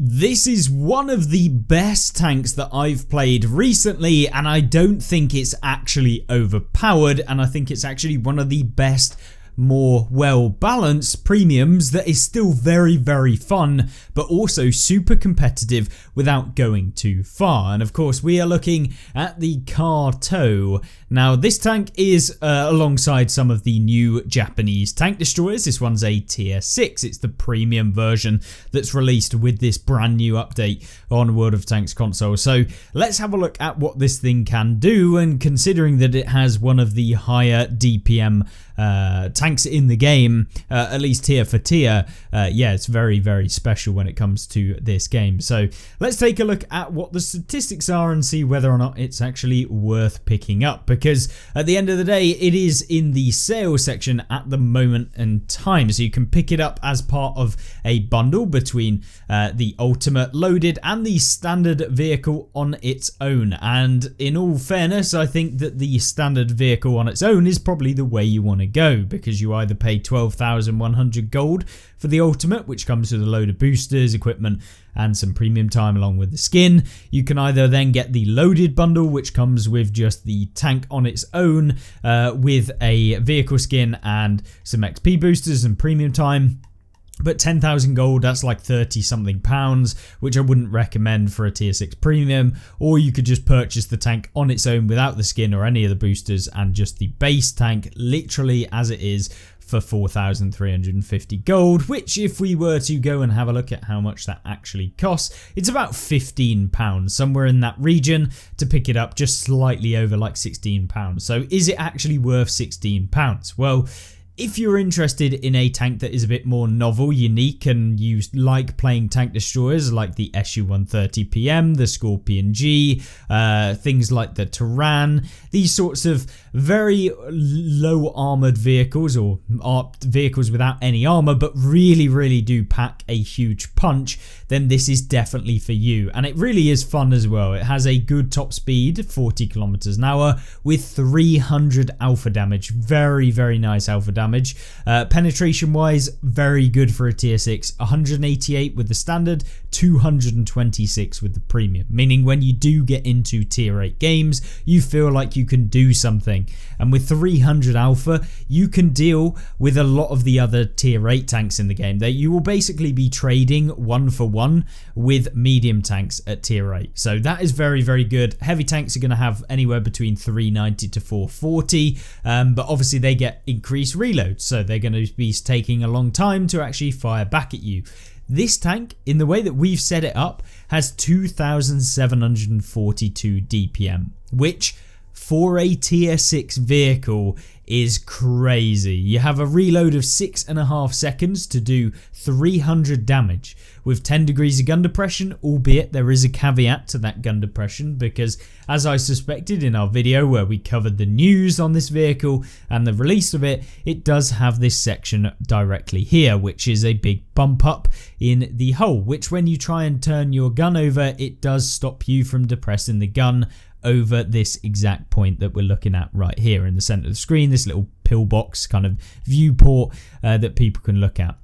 This is one of the best tanks that I've played recently, and I don't think it's actually overpowered, and I think it's actually one of the best, more well-balanced premiums that is still very, very fun, but also super competitive without going too far. And of course, we are looking at the Camo. Now, this tank is alongside some of the new Japanese tank destroyers. This one's a tier 6. It's the premium version that's released with this brand new update on World of Tanks console. So let's have a look at what this thing can do, and considering that it has one of the higher DPM tanks in the game, at least tier for tier, yeah, it's very, very special when it comes to this game. So let's take a look at what the statistics are and see whether or not it's actually worth picking up, because at the end of the day, it is in the sale section at the moment in time. So you can pick it up as part of a bundle between the ultimate loaded and the standard vehicle on its own. And in all fairness, I think that the standard vehicle on its own is probably the way you want to go, because you either pay 12,100 gold for the ultimate, which comes with a load of boosters, equipment, and some premium time along with the skin. You can either then get the loaded bundle, which comes with just the tank on its own, with a vehicle skin and some XP boosters and premium time. But 10,000 gold, that's like 30 something pounds, which I wouldn't recommend for a tier 6 premium. Or you could just purchase the tank on its own without the skin or any of the boosters, and just the base tank literally as it is for 4,350 gold, which if we were to go and have a look at how much that actually costs, it's about £15, somewhere in that region to pick it up, just slightly over like £16. So is it actually worth £16? Well, if you're interested in a tank that is a bit more novel, unique, and you like playing tank destroyers like the SU-130PM, the Scorpion G, things like the Turan, these sorts of very low armored vehicles, or vehicles without any armor but really, really do pack a huge punch, then this is definitely for you. And it really is fun as well. It has a good top speed, 40 kilometers an hour, with 300 alpha damage. Very, very nice alpha damage. Penetration wise, very good for a tier 6. 188 with the standard, 226 with the premium, meaning when you do get into tier 8 games, you feel like you can do something. And with 300 alpha, you can deal with a lot of the other tier 8 tanks in the game. That you will basically be trading 1-for-1 with medium tanks at tier 8. So that is very, very good. Heavy tanks are going to have anywhere between 390 to 440, but obviously they get increased reload, so they're going to be taking a long time to actually fire back at you. This tank, in the way that we've set it up, has 2,742 DPM, which for a tier 6 vehicle is crazy. You have a reload of 6.5 seconds to do 300 damage with 10 degrees of gun depression, albeit there is a caveat to that gun depression, because as I suspected in our video where we covered the news on this vehicle and the release of it, it does have this section directly here, which is a big bump up in the hull, which when you try and turn your gun over, it does stop you from depressing the gun over this exact point that we're looking at right here in the center of the screen, this little pillbox kind of viewport that people can look at.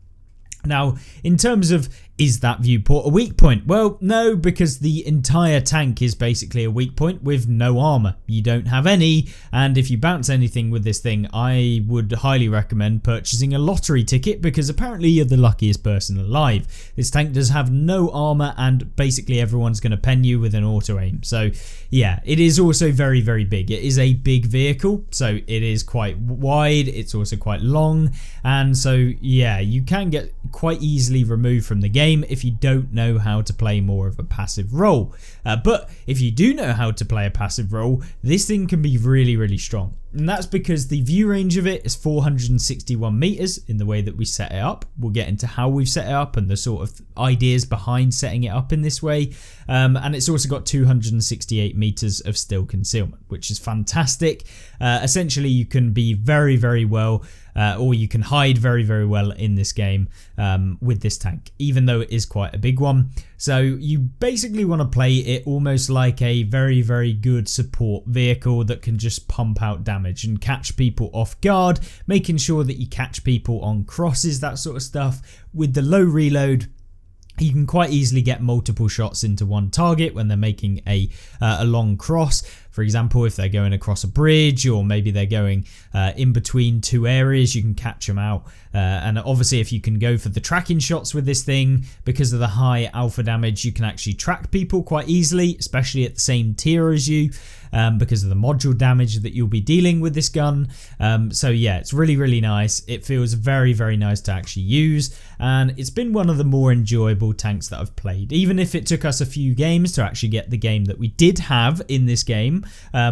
Now, in terms of, is that viewport a weak point? Well, no, because the entire tank is basically a weak point with no armor. You don't have any, and if you bounce anything with this thing, I would highly recommend purchasing a lottery ticket, because apparently you're the luckiest person alive. This tank does have no armor, and basically everyone's going to pen you with an auto aim. So yeah, it is also very, very big. It is a big vehicle, so it is quite wide, it's also quite long, and so yeah, you can get quite easily removed from the game if you don't know how to play more of a passive role. But if you do know how to play a passive role, this thing can be really, really strong. And that's because the view range of it is 461 meters in the way that we set it up. We'll get into how we've set it up and the sort of ideas behind setting it up in this way. And it's also got 268 meters of still concealment, which is fantastic. Essentially, you can be very, very well, or you can hide very, very well in this game with this tank, even though it is quite a big one. So you basically want to play it almost like a very, very good support vehicle that can just pump out damage and catch people off guard, making sure that you catch people on crosses, that sort of stuff. With the low reload, You can quite easily get multiple shots into one target when they're making a long cross. For example, if they're going across a bridge, or maybe they're going in between two areas, you can catch them out. And obviously, if you can go for the tracking shots with this thing, because of the high alpha damage, you can actually track people quite easily, especially at the same tier as you, because of the module damage that you'll be dealing with this gun. So yeah, it's really, really nice. It feels very, very nice to actually use, and it's been one of the more enjoyable tanks that I've played, even if it took us a few games to actually get the game that we did have in this game,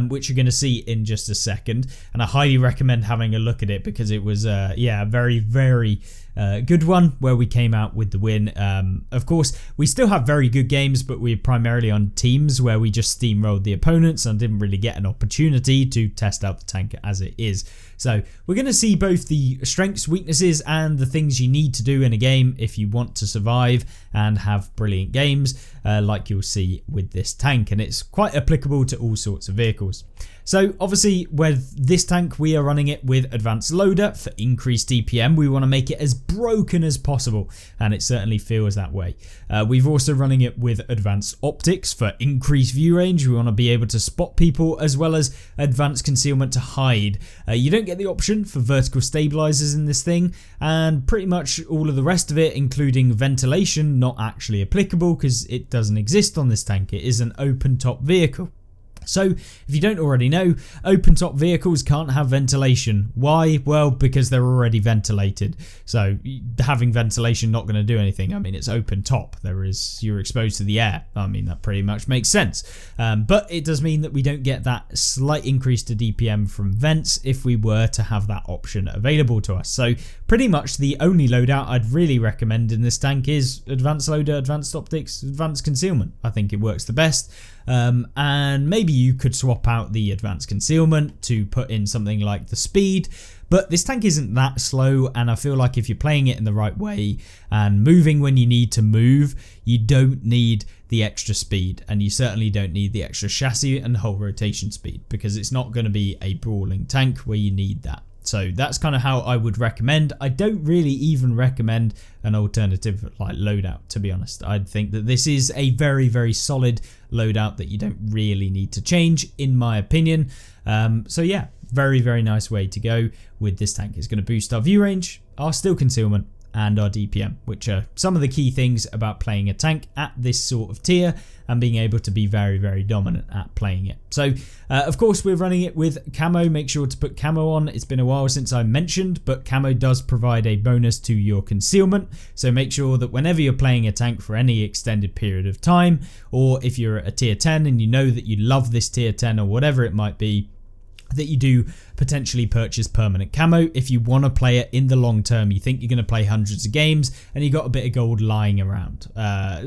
which you're going to see in just a second. And I highly recommend having a look at it, because it was yeah, a very, very good one where we came out with the win. Of course, we still have very good games, but we're primarily on teams where we just steamrolled the opponents and didn't really get an opportunity to test out the tank as it is. So we're going to see both the strengths, weaknesses, and the things you need to do in a game if you want to survive and have brilliant games, like you'll see with this tank. And it's quite applicable to all sorts of vehicles. So obviously with this tank, we are running it with advanced loader for increased DPM. We want to make it as broken as possible, and it certainly feels that way. We've also running it with advanced optics for increased view range. We want to be able to spot people, as well as advanced concealment to hide. You don't get the option for vertical stabilizers in this thing, and pretty much all of the rest of it, including ventilation, not actually applicable because it doesn't exist on this tank. It is an open top vehicle. So if you don't already know, open top vehicles can't have ventilation. Why? Well, because they're already ventilated. So having ventilation not going to do anything. I mean, it's open top. You're exposed to the air. I mean, that pretty much makes sense. But it does mean that we don't get that slight increase to DPM from vents if we were to have that option available to us. So pretty much the only loadout I'd really recommend in this tank is advanced loader, advanced optics, advanced concealment. I think it works the best. And maybe you could swap out the advanced concealment to put in something like the speed, but this tank isn't that slow, and I feel like if you're playing it in the right way and moving when you need to move, you don't need the extra speed, and you certainly don't need the extra chassis and whole rotation speed, because it's not going to be a brawling tank where you need that. So that's kind of how I would recommend. I don't really even recommend an alternative like loadout, to be honest. I think that this is a very, very solid loadout that you don't really need to change, in my opinion. So yeah, very, very nice way to go with this tank. It's going to boost our view range, our still concealment, and our DPM, which are some of the key things about playing a tank at this sort of tier and being able to be very, very dominant at playing it. So of course we're running it with camo. Make sure to put camo on. It's been a while since I mentioned, but camo does provide a bonus to your concealment, so make sure that whenever you're playing a tank for any extended period of time, or if you're at a tier 10 and you know that you love this tier 10 or whatever it might be, that you do potentially purchase permanent camo if you want to play it in the long term. You think you're going to play hundreds of games and you got a bit of gold lying around.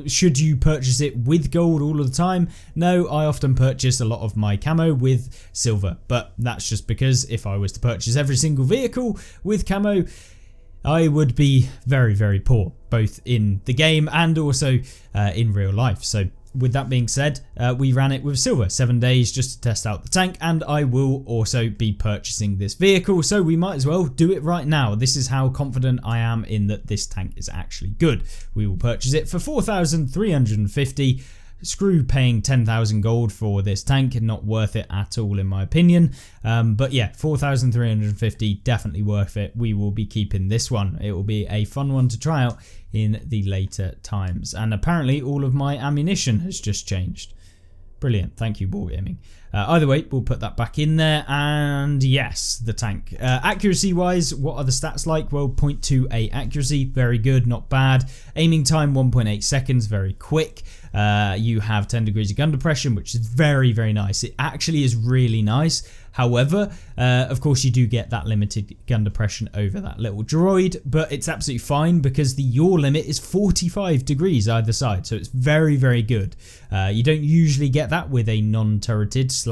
Should you purchase it with gold all of the time? No, I often purchase a lot of my camo with silver, but that's just because if I was to purchase every single vehicle with camo, I would be very, very poor, both in the game and also in real life. So with that being said, we ran it with silver 7 days just to test out the tank, and I will also be purchasing this vehicle, so we might as well do it right now. This is how confident I am in that this tank is actually good. We will purchase it for 4,350. Screw paying 10,000 gold for this tank, not worth it at all in my opinion. But yeah, 4,350 definitely worth it. We will be keeping this one. It will be a fun one to try out in the later times. And apparently all of my ammunition has just changed. Brilliant, thank you Ball Gaming. Either way, we'll put that back in there. And yes, the tank. Accuracy wise, what are the stats like? Well, 0.28 accuracy, very good, not bad. Aiming time 1.8 seconds, very quick. You have 10 degrees of gun depression, which is very, very nice. It actually is really nice. However, of course you do get that limited gun depression over that little droid, but it's absolutely fine because the yaw limit is 45 degrees either side, so it's very, very good. You don't usually get that with a non-turreted /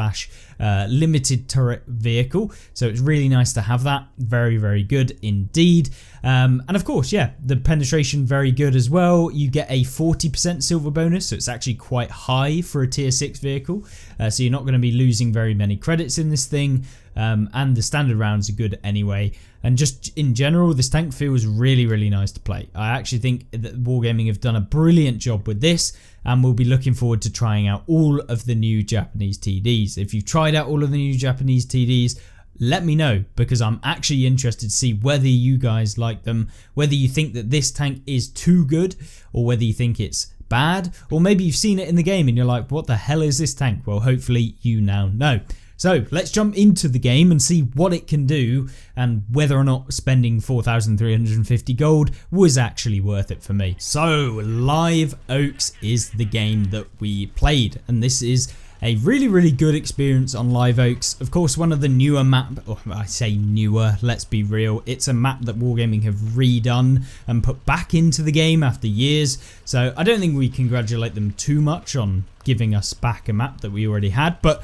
limited turret vehicle, so it's really nice to have that. Very, very good indeed. And of course, yeah, the penetration very good as well. You get a 40% silver bonus, so it's actually quite high for a tier 6 vehicle, so you're not going to be losing very many credits in this thing. and the standard rounds are good anyway. And just in general, this tank feels really nice to play. I actually think that Wargaming have done a brilliant job with this, and we'll be looking forward to trying out all of the new Japanese TDs. If you've tried out all of the new Japanese TDs, let me know, because I'm actually interested to see whether you guys like them, whether you think that this tank is too good, or whether you think it's bad, or maybe you've seen it in the game and you're like, what the hell is this tank? Well, hopefully you now know. So let's jump into the game and see what it can do, and whether or not spending 4,350 gold was actually worth it for me. So Live Oaks is the game that we played, and this is a really good experience on Live Oaks. Of course, one of the newer map, or I say newer, let's be real, it's a map that Wargaming have redone and put back into the game after years. So I don't think we congratulate them too much on giving us back a map that we already had, but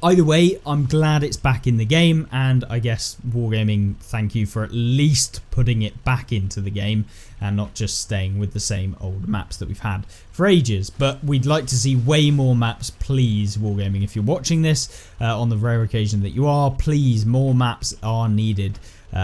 either way, I'm glad it's back in the game, and I guess Wargaming, thank you for at least putting it back into the game and not just staying with the same old maps that we've had for ages. But we'd like to see way more maps, please, Wargaming. If you're watching this on the rare occasion that you are, please, more maps are needed.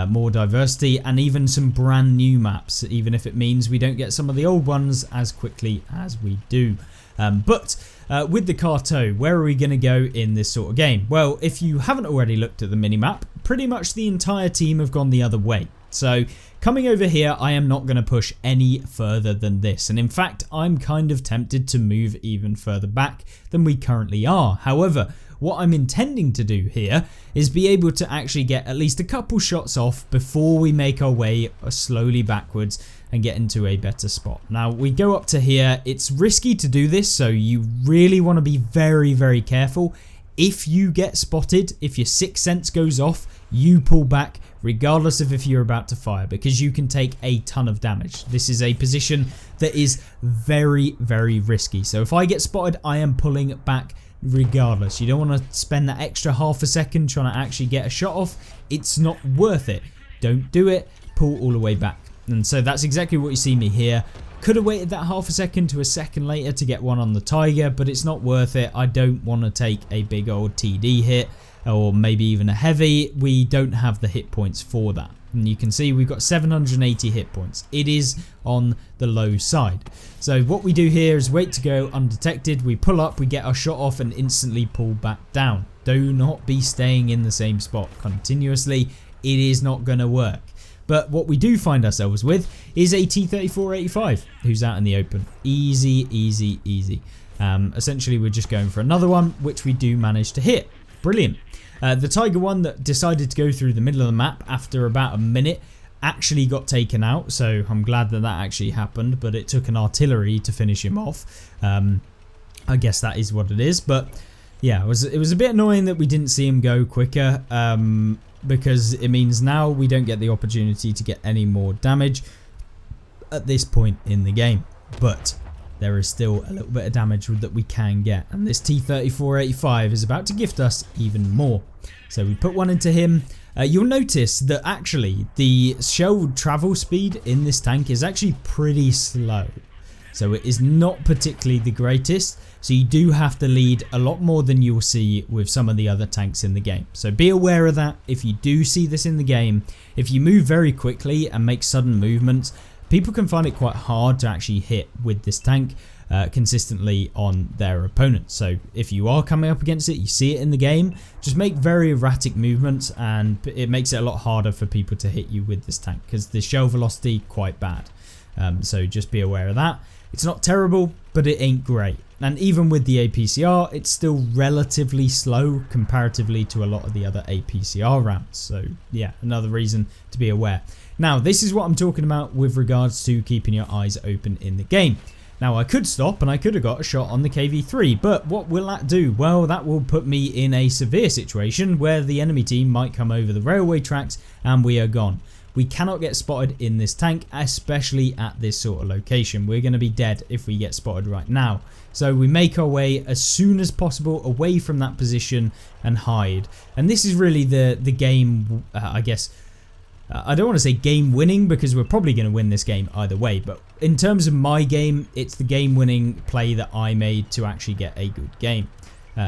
More diversity, and even some brand new maps, even if it means we don't get some of the old ones as quickly as we do. With the Carteau, where are we going to go in this sort of game? Well, if you haven't already looked at the minimap, pretty much the entire team have gone the other way. So coming over here, I am not going to push any further than this. And in fact, I'm kind of tempted to move even further back than we currently are. However, what I'm intending to do here is be able to actually get at least a couple shots off before we make our way slowly backwards and get into a better spot. Now we go up to here. It's risky to do this, so you really want to be very careful. If you get spotted, if your sixth sense goes off, you pull back regardless of if you're about to fire, because you can take a ton of damage. This is a position that is very risky. So if I get spotted, I am pulling back regardless. You don't want to spend that extra half a second trying to actually get a shot off. It's not worth it. Don't do it. Pull all the way back. And so that's exactly what you see me here. Could have waited that half a second to a second later to get one on the Tiger, but it's not worth it. I don't want to take a big old TD hit, or maybe even a heavy. We don't have the hit points for that. And you can see we've got 780 hit points. It is on the low side. So what we do here is wait to go undetected. We pull up, we get our shot off, and instantly pull back down. Do not be staying in the same spot continuously. It is not going to work. But what we do find ourselves with is a T-34-85 who's out in the open. Easy. Essentially, we're just going for another one, which we do manage to hit. Brilliant. The Tiger one that decided to go through the middle of the map after about a minute actually got taken out, so I'm glad that that actually happened, but it took an artillery to finish him off. I guess that is what it is, but yeah, it was a bit annoying that we didn't see him go quicker, because it means now we don't get the opportunity to get any more damage at this point in the game. But there is still a little bit of damage that we can get, and this T-34-85 is about to gift us even more. So we put one into him. You'll notice that actually the shell travel speed in this tank is actually pretty slow. So it is not particularly the greatest, so you do have to lead a lot more than you'll see with some of the other tanks in the game. So be aware of that if you do see this in the game. If you move very quickly and make sudden movements, people can find it quite hard to actually hit with this tank consistently on their opponents. So if you are coming up against it, you see it in the game, just make very erratic movements, and it makes it a lot harder for people to hit you with this tank because the shell velocity quite bad. So just be aware of that. It's not terrible, but it ain't great. And even with the APCR, it's still relatively slow comparatively to a lot of the other APCR rounds. So yeah, another reason to be aware. Now, this is what I'm talking about with regards to keeping your eyes open in the game. Now, I could stop and I could have got a shot on the KV-3, but what will that do? Well, that will put me in a severe situation where the enemy team might come over the railway tracks and we are gone. We cannot get spotted in this tank, especially at this sort of location. We're going to be dead if we get spotted right now. So we make our way as soon as possible away from that position and hide. And this is really the game, I guess. I don't want to say game winning because we're probably going to win this game either way. But in terms of my game, it's the game winning play that I made to actually get a good game.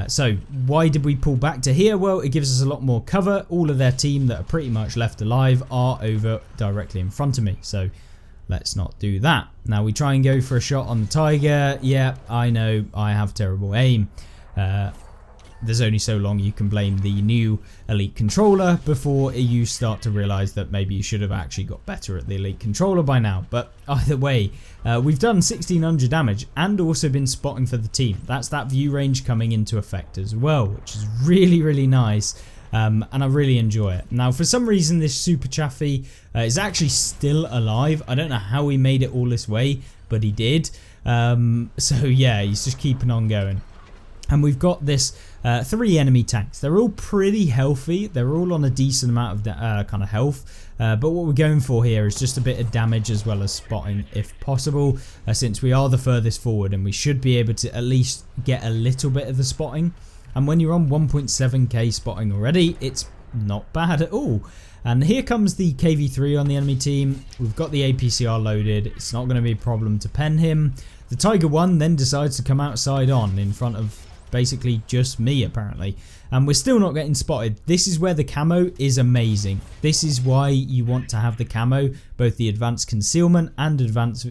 So why did we pull back to here? Well, it gives us a lot more cover. All of their team that are pretty much left alive are over directly in front of me. So let's not do that. Now we try and go for a shot on the Tiger. Yeah, I know I have terrible aim. There's only so long you can blame the new Elite controller before you start to realize that maybe you should have actually got better at the Elite controller by now. But either way, we've done 1600 damage and also been spotting for the team. That's that view range coming into effect as well, which is really, really nice. And I really enjoy it. Now, for some reason, this Super Chaffee is actually still alive. I don't know how he made it all this way, but he did. So yeah, he's just keeping on going. And we've got this 3 enemy tanks. They're all pretty healthy. They're all on a decent amount of kind of health. But what we're going for here is just a bit of damage as well as spotting if possible. Since we are the furthest forward and we should be able to at least get a little bit of the spotting. And when you're on 1.7k spotting already, it's not bad at all. And here comes the KV3 on the enemy team. We've got the APCR loaded. It's not going to be a problem to pen him. The Tiger 1 then decides to come outside on in front of basically just me apparently, and we're still not getting spotted. This is where the camo is amazing. This is why you want to have the camo, both the advanced concealment and advanced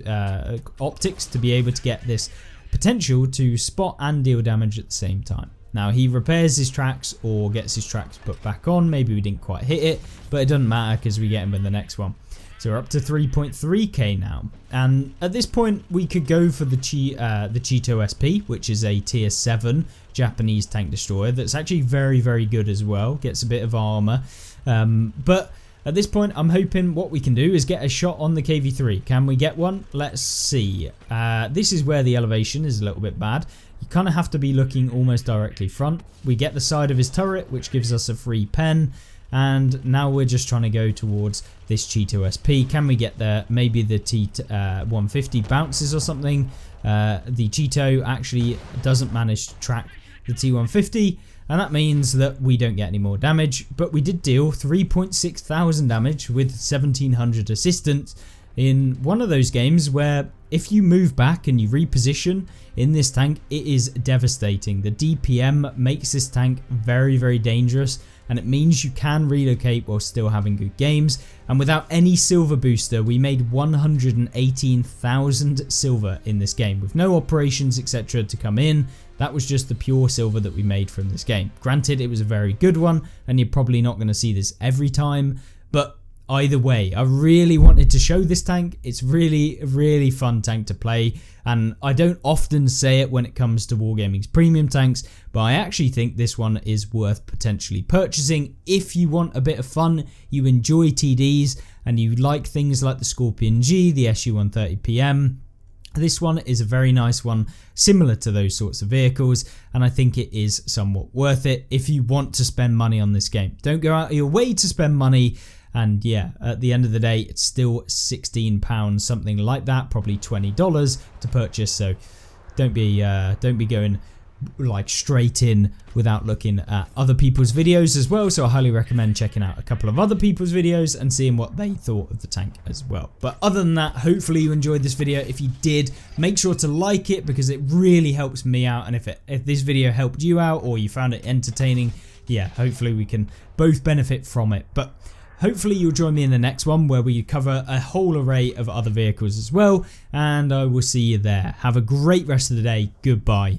optics, to be able to get this potential to spot and deal damage at the same time. Now he repairs his tracks or gets his tracks put back on. Maybe we didn't quite hit it, but it doesn't matter because we get him with the next one. So we're up to 3.3k now, and at this point we could go for the Cheeto SP, which is a tier 7 Japanese tank destroyer that's actually very, very good as well. Gets a bit of armor, but at this point I'm hoping what we can do is get a shot on the KV3. Can we get one? Let's see. This is where the elevation is a little bit bad. You kind of have to be looking almost directly front. We get the side of his turret, which gives us a free pen. And now we're just trying to go towards this Cheeto SP. Can we get there? Maybe the T150 bounces or something. The Cheeto actually doesn't manage to track the T150, and that means that we don't get any more damage. But we did deal 3.6 thousand damage with 1700 assistance in one of those games where if you move back and you reposition in this tank, it is devastating. The DPM makes this tank very, very dangerous, and it means you can relocate while still having good games. And without any silver booster, we made 118,000 silver in this game with no operations etc to come in. That was just the pure silver that we made from this game. Granted, it was a very good one and you're probably not going to see this every time, but either way, I really wanted to show this tank. It's really, really fun tank to play, and I don't often say it when it comes to Wargaming's premium tanks, but I actually think this one is worth potentially purchasing if you want a bit of fun, you enjoy TDs, and you like things like the Scorpion G, the SU-130PM. This one is a very nice one, similar to those sorts of vehicles, and I think it is somewhat worth it if you want to spend money on this game. Don't go out of your way to spend money. And yeah, at the end of the day, it's still £16, something like that, probably $20 to purchase. So don't be going like straight in without looking at other people's videos as well. So I highly recommend checking out a couple of other people's videos and seeing what they thought of the tank as well. But other than that, hopefully you enjoyed this video. If you did, make sure to like it because it really helps me out. And if this video helped you out or you found it entertaining, yeah, hopefully we can both benefit from it. But hopefully you'll join me in the next one where we cover a whole array of other vehicles as well, and I will see you there. Have a great rest of the day. Goodbye.